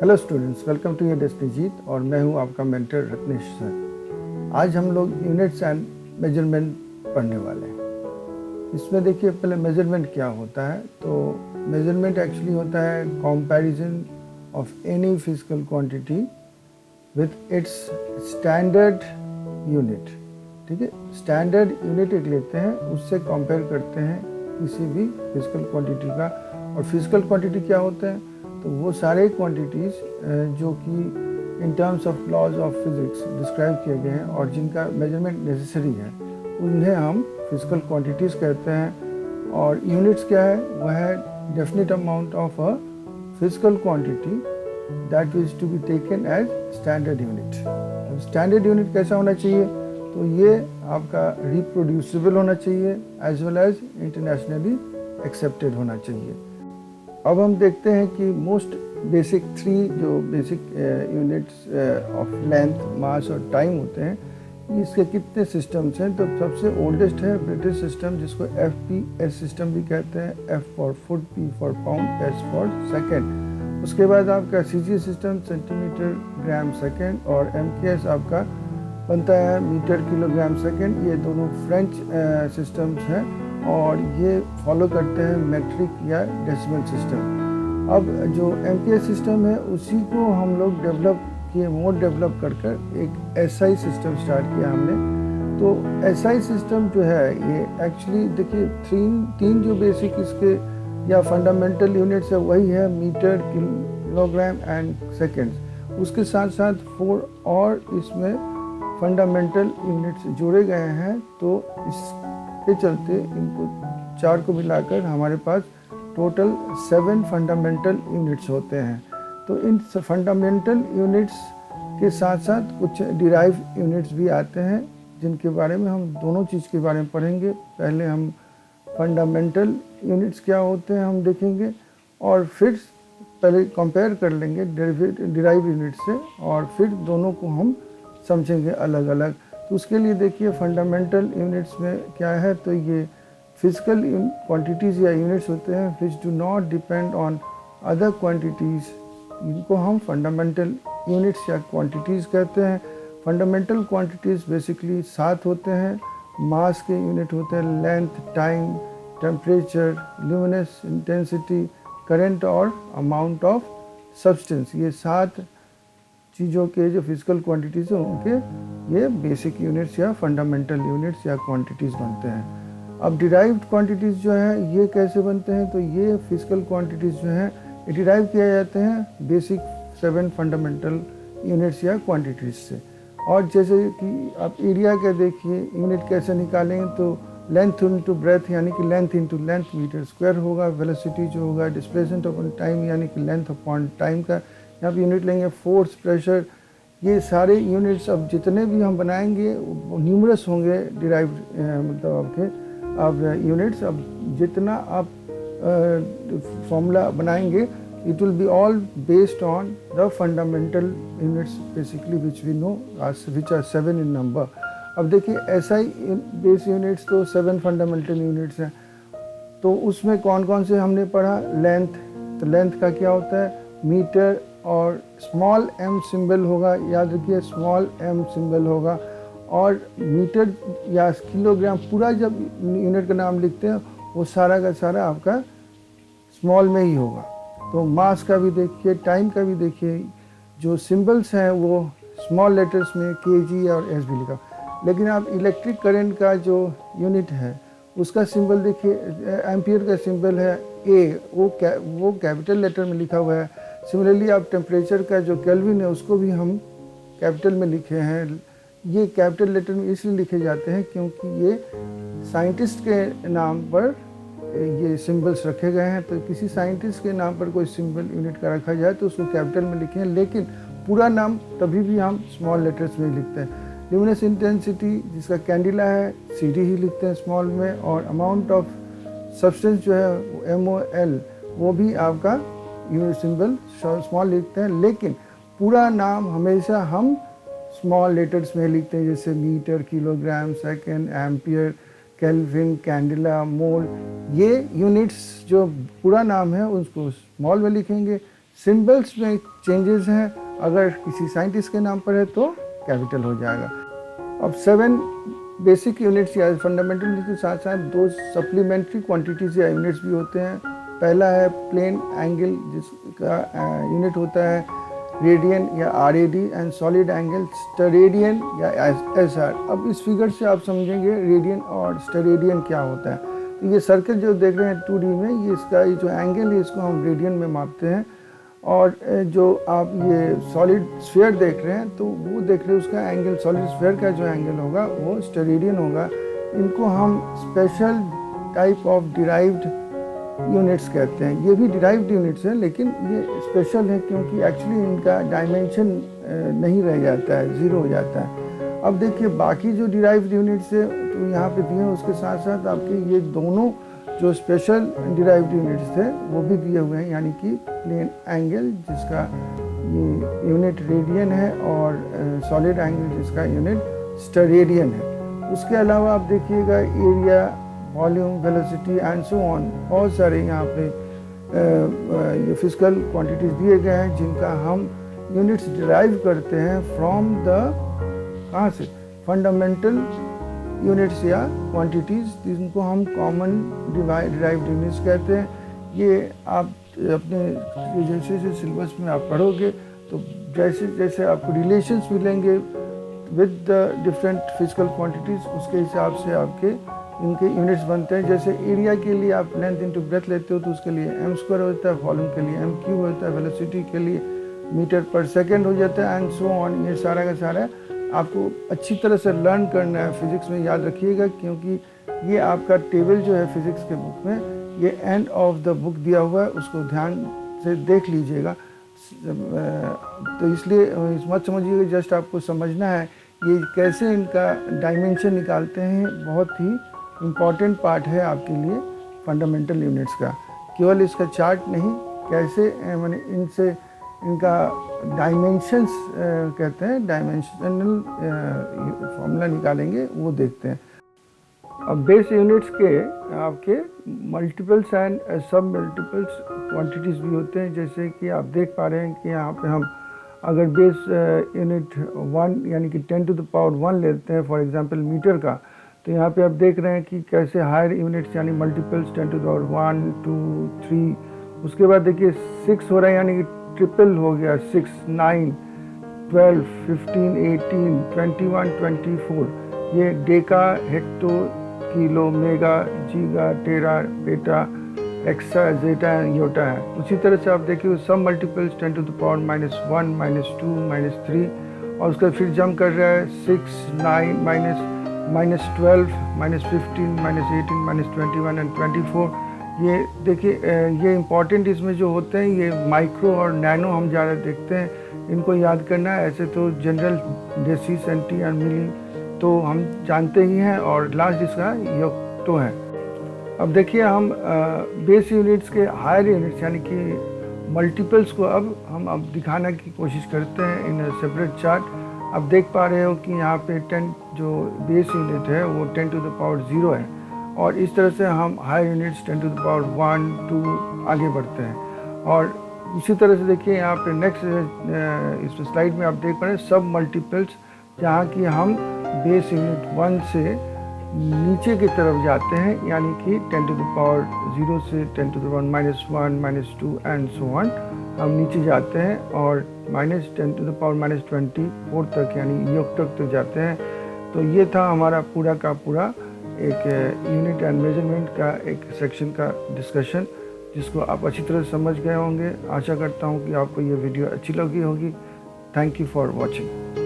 Hello students, welcome to your destiny जीत और मैं हूं आपका मेंटर रत्नेश सर। आज हम लोग यूनिट्स एंड मेजरमेंट पढ़ने वाले हैं। इसमें देखिए, पहले मेजरमेंट क्या होता है। तो मेजरमेंट एक्चुअली होता है comparison of any physical quantity with its standard unit. ठीक है, स्टैंडर्ड यूनिट एक लेते हैं, उससे कंपेयर करते हैं किसी भी फिजिकल क्वांटिटी का। और फिजिकल क्वांटिटी क्या होते हैं? तो वो सारे क्वांटिटीज़ जो कि in terms of laws of physics describe किए गए हैं और जिनका मेजरमेंट नेसेसरी है, उन्हें हम फिजिकल क्वांटिटीज़ कहते हैं। और यूनिट्स क्या है? वह है definite amount of a physical quantity that is to be taken as standard unit. Standard unit कैसा होना चाहिए? तो ये आपका रिप्रोड्यूसिबल होना चाहिए as well as internationally accepted होना चाहिए। अब हम देखते हैं कि मोस्ट बेसिक थ्री जो basic units of length, mass और टाइम होते हैं, इसके कितने सिस्टम्स हैं। तो सबसे ओल्डेस्ट है ब्रिटिश सिस्टम, जिसको FPS सिस्टम भी कहते हैं। F for foot, P for pound, S for second. उसके बाद आपका CG system, centimetre gram second, और MKS आपका बनता है मीटर किलोग्राम सेकेंड। ये दोनों फ्रेंच सिस्टम्स हैं और ये फॉलो करते हैं मैट्रिक या डेसिमल सिस्टम। अब जो MKS सिस्टम है उसी को हम लोग डेवलप किए, मोर डेवलप कर एक SI सिस्टम स्टार्ट किया हमने। तो SI सिस्टम जो है ये एक्चुअली देखिए तीन जो बेसिक इसके या फंडामेंटल यूनिट्स है वही है मीटर, किलोग्राम एंड सेकेंड्स। उसके साथ साथ 4 और इसमें फंडामेंटल यूनिट्स जोड़े गए हैं। तो इसके चलते इनको 4 को मिलाकर हमारे पास टोटल 7 फंडामेंटल यूनिट्स होते हैं। तो इन फंडामेंटल यूनिट्स के साथ साथ कुछ डिराइव यूनिट्स भी आते हैं, जिनके बारे में हम दोनों चीज़ के बारे में पढ़ेंगे। पहले हम फंडामेंटल यूनिट्स क्या होते हैं हम देखेंगे, और फिर पहले कंपेयर कर लेंगे डिराइव यूनिट से, और फिर दोनों को हम समझेंगे अलग अलग। तो उसके लिए देखिए, फंडामेंटल यूनिट्स में क्या है, तो ये फिजिकल क्वांटिटीज़ या यूनिट्स होते हैं which do not depend on other quantities. इनको हम फंडामेंटल यूनिट्स या क्वांटिटीज़ कहते हैं। फंडामेंटल क्वांटिटीज़ बेसिकली 7 होते हैं। मास के यूनिट होते हैं length, time, temperature, luminous intensity, current और अमाउंट ऑफ सब्सटेंस। ये 7 चीज़ों के जो फिजिकल क्वांटिटीज़ हैं उनके ये बेसिक यूनिट्स या फंडामेंटल यूनिट्स या क्वांटिटीज़ बनते हैं। अब डिराइव्ड क्वांटिटीज़ जो है ये कैसे बनते हैं? तो ये फिजिकल क्वांटिटीज़ जो हैं ये डिराइव किए जाते हैं बेसिक 7 फंडामेंटल यूनिट्स या क्वांटिटीज़ से। और जैसे कि आप एरिया का देखिए, यूनिट कैसे निकालेंगे, तो लेंथ इंटू ब्रेथ यानी कि length into length meter square होगा। वेलोसिटी जो होगा डिस्प्लेसमेंट अपॉन टाइम यानी कि लेंथ अपॉन टाइम का यहाँ पे यूनिट लेंगे। फोर्स, प्रेशर, ये सारे यूनिट्स अब जितने भी हम बनाएंगे न्यूमरस होंगे डिराइव्ड मतलब आपके अब यूनिट्स। अब जितना आप फॉर्मूला बनाएंगे it will be all based on the fundamental units basically which we know which are 7 in number. अब देखिए SI बेस यूनिट्स तो 7 फंडामेंटल यूनिट्स हैं। तो उसमें कौन कौन से हमने पढ़ा? लेंथ, तो लेंथ का क्या होता है? मीटर और स्मॉल m सिंबल होगा, याद रखिए स्मॉल m सिंबल होगा। और मीटर या किलोग्राम पूरा जब यूनिट का नाम लिखते हैं वो सारा का सारा आपका स्मॉल में ही होगा। तो मास का भी देखिए, टाइम का भी देखिए, जो सिंबल्स हैं वो स्मॉल लेटर्स में kg और s भी लिखा। लेकिन आप इलेक्ट्रिक करंट का जो यूनिट है उसका सिंबल देखिए, एम्पियर का सिंबल है A, वो कैपिटल लेटर में लिखा हुआ है। सिमिलरली आप टेम्परेचर का जो केल्विन है उसको भी हम कैपिटल में लिखे हैं। ये कैपिटल लेटर में इसलिए लिखे जाते हैं क्योंकि ये साइंटिस्ट के नाम पर ये सिंबल्स रखे गए हैं। तो किसी साइंटिस्ट के नाम पर कोई सिंबल यूनिट का रखा जाए तो उसको कैपिटल में लिखें, लेकिन पूरा नाम तभी भी हम स्मॉल लेटर्स में लिखते हैं। ल्यूमिनस इंटेंसिटी जिसका कैंडिला है CD ही लिखते हैं स्मॉल में। और अमाउंट ऑफ सब्सटेंस जो है MOL वो भी आपका यूनिट सिंबल स्मॉल लिखते हैं, लेकिन पूरा नाम हमेशा हम स्मॉल लेटर्स में लिखते हैं, जैसे metre, kilogram, second, ampere, kelvin, candela, mole. ये यूनिट्स जो पूरा नाम है उसको स्मॉल में लिखेंगे, सिंबल्स में चेंजेस हैं, अगर किसी साइंटिस्ट के नाम पर है तो कैपिटल हो जाएगा। अब 7 बेसिक यूनिट्स या फंडामेंटल यूनिट्स के साथ साथ 2 सप्लीमेंट्री क्वांटिटीज या यूनिट्स भी होते हैं। पहला है प्लेन एंगल, जिसका यूनिट होता है रेडियन या RAD, and solid angle steradian या SR। अब इस फिगर से आप समझेंगे रेडियन और स्टेरेडियन क्या होता है। तो ये सर्कल जो देख रहे हैं 2D में, ये इसका ये जो एंगल है इसको हम रेडियन में मापते हैं, और जो आप ये सॉलिड स्फीयर देख रहे हैं तो वो देख रहे हैं उसका एंगल, सॉलिड स्फीयर का जो एंगल होगा वो स्टेरेडियन होगा। इनको हम special type of derived units कहते हैं। ये भी डिराइव्ड यूनिट्स हैं, लेकिन ये स्पेशल है क्योंकि एक्चुअली इनका डायमेंशन नहीं रह जाता है, 0 हो जाता है। अब देखिए बाकी जो डिराइव्ड यूनिट्स है तो यहाँ पे दिए हैं, उसके साथ साथ आपके ये दोनों जो स्पेशल डिराइव्ड यूनिट्स थे वो भी दिए हुए हैं, यानी कि प्लेन एंगल जिसका ये यूनिट रेडियन है, और सॉलिड एंगल जिसका यूनिट स्टेरेडियन है। उसके अलावा आप देखिएगा area, volume, velocity and so on, बहुत सारे यहाँ पे ये फिजिकल क्वांटिटीज दिए गए हैं जिनका हम यूनिट्स डिराइव करते हैं फ्रॉम द कहाँ से, फंडामेंटल यूनिट्स या क्वांटिटीज़, जिनको हम कॉमन डिराइव्ड यूनिट्स कहते हैं। ये आप अपने जैसे जैसे सिलेबस में आप पढ़ोगे तो जैसे जैसे आपको रिलेशंस मिलेंगे with the different physical quantities, उसके हिसाब से आपके इनके यूनिट्स बनते हैं। जैसे एरिया के लिए आप लेंथ इंटू ब्रेथ लेते हो तो उसके लिए m² होता है, वॉल्यूम के लिए m³ होता है, वेलोसिटी के लिए मीटर पर सेकेंड हो जाता है, एंड सो ऑन। ये सारा का सारा आपको अच्छी तरह से लर्न करना है, फिज़िक्स में याद रखिएगा, क्योंकि ये आपका टेबल जो है फिज़िक्स के बुक में, ये एंड ऑफ द बुक दिया हुआ है, उसको ध्यान से देख लीजिएगा। तो इसलिए मत समझिएगा, जस्ट आपको समझना है ये कैसे इनका डायमेंशन निकालते हैं। बहुत ही इम्पॉर्टेंट पार्ट है आपके लिए फंडामेंटल यूनिट्स का। केवल इसका चार्ट नहीं, कैसे मैंने इनसे इनका डायमेंशंस कहते हैं, डायमेंशनल फॉर्मूला निकालेंगे, वो देखते हैं। अब बेस यूनिट्स के आपके मल्टीपल्स एंड सब मल्टीपल्स क्वांटिटीज़ भी होते हैं। जैसे कि आप देख पा रहे हैं कि यहाँ पे हम अगर बेस यूनिट 1 यानी कि 10 to the power 1 लेते हैं फॉर एग्जांपल मीटर का, तो यहाँ पे आप देख रहे हैं कि कैसे हायर यूनिट्स यानी मल्टीपल्स 10 to the power 1, 2, 3, उसके बाद देखिए 6 हो रहा है, यानी कि ट्रिपल हो गया, 6, 9, 12, 15, 18, 21, 24। ये डेका, हेक्टो, किलो, मेगा, जीगा, टेरा, बेटा, एक्सा, जेटा एंड योटा है। उसी तरह से आप देखिए सब मल्टीपल्स 10 to the power -1, -2, -3, और उसका फिर जंप कर रहा है 6, 9, -12, -15, -18, -21 एंड 24। ये देखिए ये इम्पॉर्टेंट इसमें जो होते हैं ये माइक्रो और नैनो हम ज़्यादा देखते हैं, इनको याद करना है। ऐसे तो जनरल डेसी, सेंटी एंड मिली तो हम जानते ही हैं, और लास्ट इसका योक्टो है। अब देखिए हम बेस यूनिट्स के हायर यूनिट्स यानी कि मल्टीपल्स को अब दिखाने की कोशिश करते हैं इन सेपरेट चार्ट। अब देख पा रहे हो कि यहाँ पे 10 जो बेस यूनिट है वो 10 to the power 0 है, और इस तरह से हम high units 10 to the power 1, 2 आगे बढ़ते हैं। और इसी तरह से देखिए यहाँ पे नेक्स्ट इस स्लाइड में आप देख पा रहे हैं सब मल्टीपल्स, जहाँ कि हम बेस यूनिट 1 से नीचे की तरफ जाते हैं, यानी कि 10 to the power 0 से 10 to the power -1, -2 and so on हम नीचे जाते हैं, और -10 to the power -24 तक यानी योग तक जाते हैं। तो ये था हमारा पूरा का पूरा एक यूनिट एंड मेजरमेंट का एक सेक्शन का डिस्कशन, जिसको आप अच्छी तरह समझ गए होंगे। आशा करता हूँ कि आपको ये वीडियो अच्छी लगी होगी। Thank you for watching.